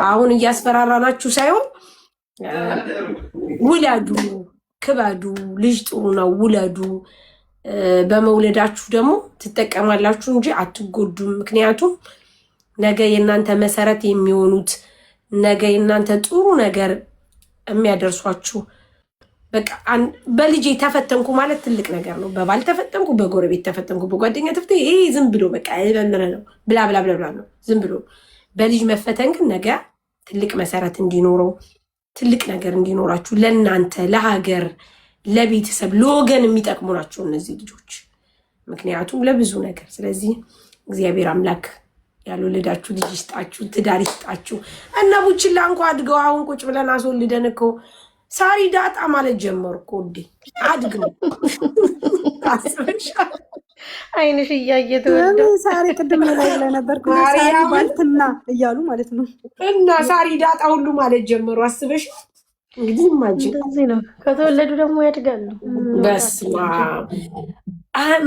አሁን እያስፈራራናችሁ ሳይሆን ውለዱ፣ ክበዱ፣ ልጅ ጥሩ ነው፣ ውለዱ። በመውለዳችሁ ደግሞ ትጠቀማላችሁ እንጂ አትጎዱም። ምክንያቱም ነገ የእናንተ መሰረት የሚሆኑት ነገ የእናንተ ጥሩ ነገር የሚያደርሷችሁ በቃ በልጄ ተፈተንኩ ማለት ትልቅ ነገር ነው። በባል ተፈተንኩ፣ በጎረቤት ተፈተንኩ፣ በጓደኛ ተፈተንኩ፣ ይሄ ዝም ብሎ በቃ የበምረ ነው ብላ ብላ ብላ ብላ ነው ዝም ብሎ። በልጅ መፈተን ግን ነገ ትልቅ መሰረት እንዲኖረው ትልቅ ነገር እንዲኖራችሁ ለእናንተ፣ ለሀገር፣ ለቤተሰብ፣ ለወገን የሚጠቅሙ ናቸው እነዚህ ልጆች ምክንያቱም ለብዙ ነገር። ስለዚህ እግዚአብሔር አምላክ ያልወለዳችሁ ልጅ ይስጣችሁ፣ ትዳር ይስጣችሁ። እና ቡችላ እንኳ አድገው አሁን ቁጭ ብለን አስወልደን እኮ ሳሪ ዳጣ ማለት ጀመርኩ እንዴ አድግ ነው አይንሽ እያየ ተወልደ ሳሪ ቅድም ላይ ለነበርኩ ሳሪ ባልትና እያሉ ማለት ነው። እና ሳሪ ዳጣ ሁሉ ማለት ጀመሩ። አስበሽ እንግዲህ ማጅን እንደዚህ ነው። ከተወለዱ ደግሞ ያድጋሉ። በስማ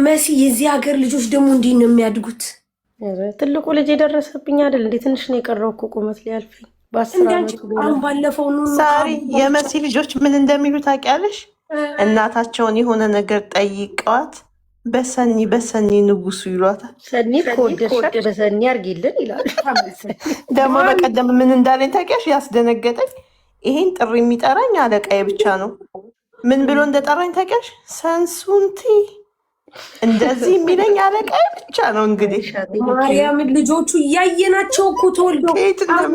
መሲ የዚህ ሀገር ልጆች ደግሞ እንዲህ ነው የሚያድጉት። ትልቁ ልጅ የደረሰብኝ አይደል እንዴ? ትንሽ ነው የቀረው እኮ ቁመት ሊያልፈኝ በ10 ዓመቱ። ባለፈው ነው ሳሪ የመሲ ልጆች ምን እንደሚሉ ታውቂያለሽ? እናታቸውን የሆነ ነገር ጠይቀዋት በሰኒ ንጉሱ ይሏታል። ሰኒ ከወደሻት በሰኒ አርጊልን ይላል። ደግሞ በቀደም ምን እንዳለኝ ታውቂያለሽ? ያስደነገጠኝ ይሄን ጥሪ የሚጠራኝ አለቃዬ ብቻ ነው። ምን ብሎ እንደጠራኝ ታውቂያለሽ? ሰንሱንቲ እንደዚህ የሚለኝ አለቃዬ ብቻ ነው። እንግዲህ ማርያምን ልጆቹ እያየናቸው እኮ ተወልደው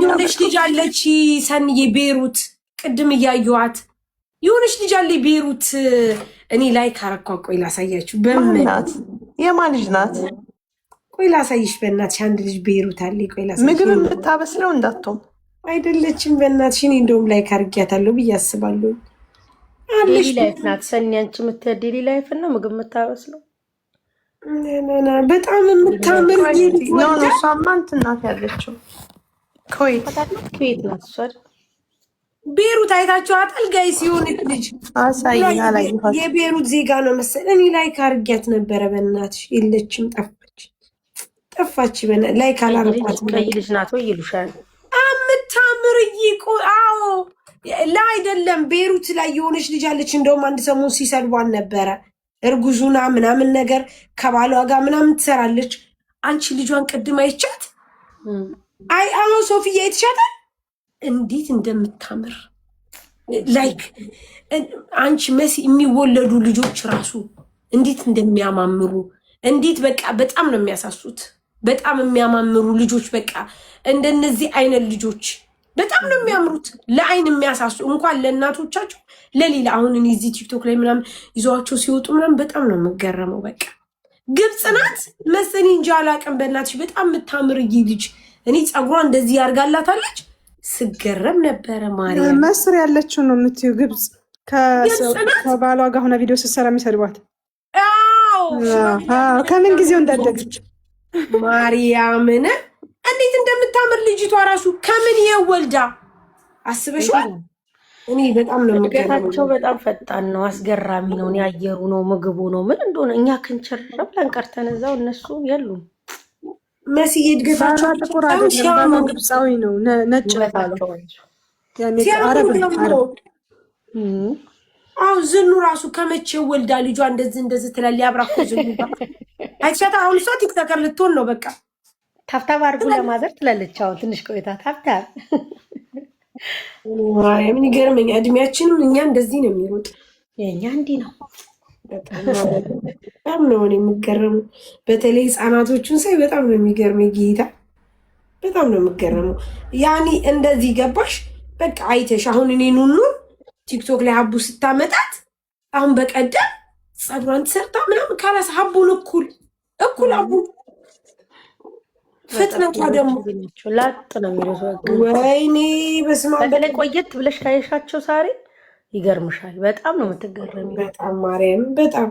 የሆነች ልጅ አለች ሰንዬ ቤሩት፣ ቅድም እያየኋት የሆነች ልጅ አለ ቤሩት። እኔ ላይ ካረኳ ቆይ ላሳያችሁ። በምናት የማን ልጅ ናት? ቆይ ላሳይሽ በእናትሽ። አንድ ልጅ ቤሩት አለ። ቆይ ላሳይሽ። ምግብ የምታበስለው እንዳትሆን አይደለችም በእናትሽ። እኔ እንደውም ላይ ካርጊያታለሁ ብዬ አስባለሁ። ዴሊ ላይፍ ናት ሰኒ። አንቺ የምትሄድ ዴሊ ላይፍ እና ምግብ የምታበስለው በጣም የምታምር እሷማ እንትን ናት ያለችው ኩዌት ናት እሷ። ቤሩት አይታችኋታል ጋይስ? የሆነች ልጅ የቤሩት ዜጋ ነው መሰለኝ። እኔ ላይ ካርጊያት ነበረ በእናትሽ። የለችም፣ ጠፋች። ላይ ካላረኳት ቀይ ልጅ ናት ወይ ይሉሻል። የምታምር አዎ ላይ አይደለም ቤሩት ላይ የሆነች ልጅ አለች። እንደውም አንድ ሰሞን ሲሰድቧን ነበረ። እርጉዙና ምናምን ነገር ከባሏ ጋር ምናምን ትሰራለች። አንቺ ልጇን ቅድም አይቻት አዎ ሶፊያ አይተሻታል? እንዴት እንደምታምር ላይክ አንቺ መሲ የሚወለዱ ልጆች ራሱ እንዴት እንደሚያማምሩ እንዴት በቃ በጣም ነው የሚያሳሱት። በጣም የሚያማምሩ ልጆች በቃ እንደነዚህ አይነት ልጆች በጣም ነው የሚያምሩት። ለአይን የሚያሳሱ እንኳን ለእናቶቻቸው ለሌላ። አሁን እኔ እዚህ ቲክቶክ ላይ ምናምን ይዘዋቸው ሲወጡ ምናምን በጣም ነው የምገረመው። በቃ ግብፅ ናት መሰኒ እንጂ አላውቅም። በእናትሽ በጣም የምታምር ልጅ እኔ ፀጉሯ እንደዚህ ያርጋላታለች። ስገረም ነበረ። ማርያም መስር ያለችው ነው የምትዩ ግብፅ። ከባሏ ጋር ሆነ ቪዲዮ ስትሰራ የሚሰድቧት ከምን ጊዜው እንዳደገች ማርያምን እንዴት እንደምታምር ልጅቷ ራሱ ከምን የወልዳ አስበሽዋል? እኔ በጣም ነው እድገታቸው በጣም ፈጣን ነው፣ አስገራሚ ነው። ያየሩ ነው ምግቡ ነው ምን እንደሆነ እኛ ክንቸር ብለን ቀርተን እዛው እነሱ የሉም። መሲ እድገታቸው ጥቁር አይደለም፣ ግብፃዊ ነው። ነጭ አሁን ዝኑ ራሱ ከመቼ ወልዳ ልጇ እንደዚህ ትላለች። ያብራኮ ዝኑ አይቻታ አሁን እሷ ቲክቶከር ልትሆን ነው በቃ ታፍታብ አድርጉ ለማዘር ትላለች። አሁን ትንሽ ቆይታ ታፍታብ። ምን ይገርመኝ እድሜያችንም እኛ እንደዚህ ነው የሚሮጥ። የኛ እንዲህ ነው። በጣም ነው የሚገርመው። በተለይ ህፃናቶቹን ሳይ በጣም ነው የሚገርመኝ። ጌታ በጣም ነው የሚገርመው። ያኔ እንደዚህ ገባሽ በቃ አይተሽ። አሁን እኔ ኑኑ ቲክቶክ ላይ ሀቡ ስታመጣት አሁን በቀደም ፀጉሯን ተሰርታ ምናምን ካላስ ሀቡን እኩል ሀቡ ፍጥነቷ ደግሞ ላጥ ነው የሚሉት። ወይኔ በስመ አብ። በተለይ ቆየት ብለሽ ካየሻቸው ሳሪ ይገርምሻል። በጣም ነው የምትገረሚ። በጣም ማርያም በጣም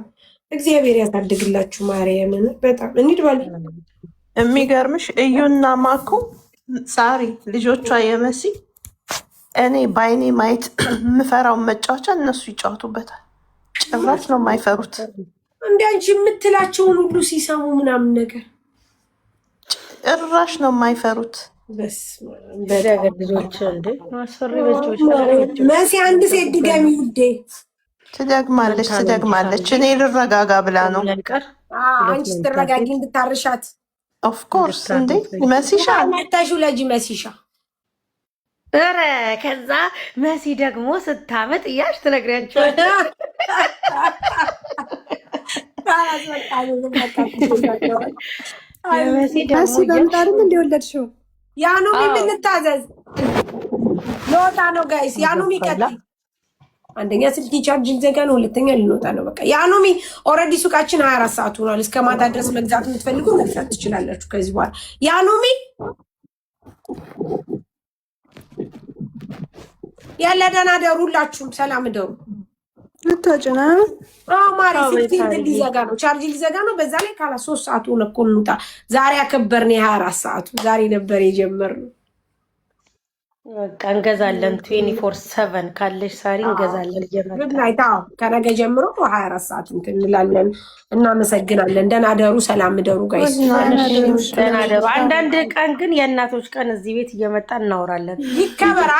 እግዚአብሔር ያሳድግላችሁ ማርያምን። በጣም እንሂድ ባል የሚገርምሽ እዩና ማኮ ሳሪ ልጆቿ የመሲ እኔ በአይኔ ማየት የምፈራውን መጫወቻ እነሱ ይጫወቱበታል። ጭራሽ ነው የማይፈሩት። እንደ አንቺ የምትላቸውን ሁሉ ሲሰሙ ምናምን ነገር ጭራሽ ነው የማይፈሩት። በደገ ልጆች እንዴ አስፈሪ ልጆች መሲ አንድ ሴት ድገሚ ውዴ። ትደግማለች። እኔ ልረጋጋ ብላ ነው። አንቺ ትረጋጊ እንድታርሻት። ኦፍኮርስ እንዴ መሲሻ መታሹ ለጂ መሲሻ ኧረ ከዛ መሲ ደግሞ ስታመጥ እያሽ ትነግሪያቸዋል። መሲ በምጣድም እንደወለድሽው ያኑሚ የምንታዘዝ ለወጣ ነው ጋይስ። ያኑሚ ቀጥይ። አንደኛ ስልክ ቻርጅ ሊዘጋ ነው፣ ሁለተኛ ልንወጣ ነው። በቃ ያኑሚ ኦልሬዲ ሱቃችን 24 ሰዓት ሆኗል። እስከ ማታ ድረስ መግዛት የምትፈልጉ መግዛት ትችላላችሁ ከዚህ በኋላ። ያኑሚ ያለ ደህና ደሩ፣ ሁላችሁም ሰላም ደሩ። ልትወጪና ማሪ ስልክ ሊዘጋ ነው፣ ቻርጅ ሊዘጋ ነው። በዛ ላይ ካላ 3 ሰዓት ሆነ እኮ እንውጣ። ዛሬ አከበርን የ24 ሰዓቱ ዛሬ ነበር የጀመርነው። በቃ እንገዛለን 24/7 ካለሽ ሳሪ እንገዛለን። ግድናይታ ከነገ ጀምሮ 24 ሰዓት እንትን እንላለን። እናመሰግናለን። ደህና ደሩ፣ ሰላም ደሩ ጋይስ። ደህና ደሩ። አንዳንድ ቀን ግን የእናቶች ቀን እዚህ ቤት እየመጣ እናወራለን። ይከበር።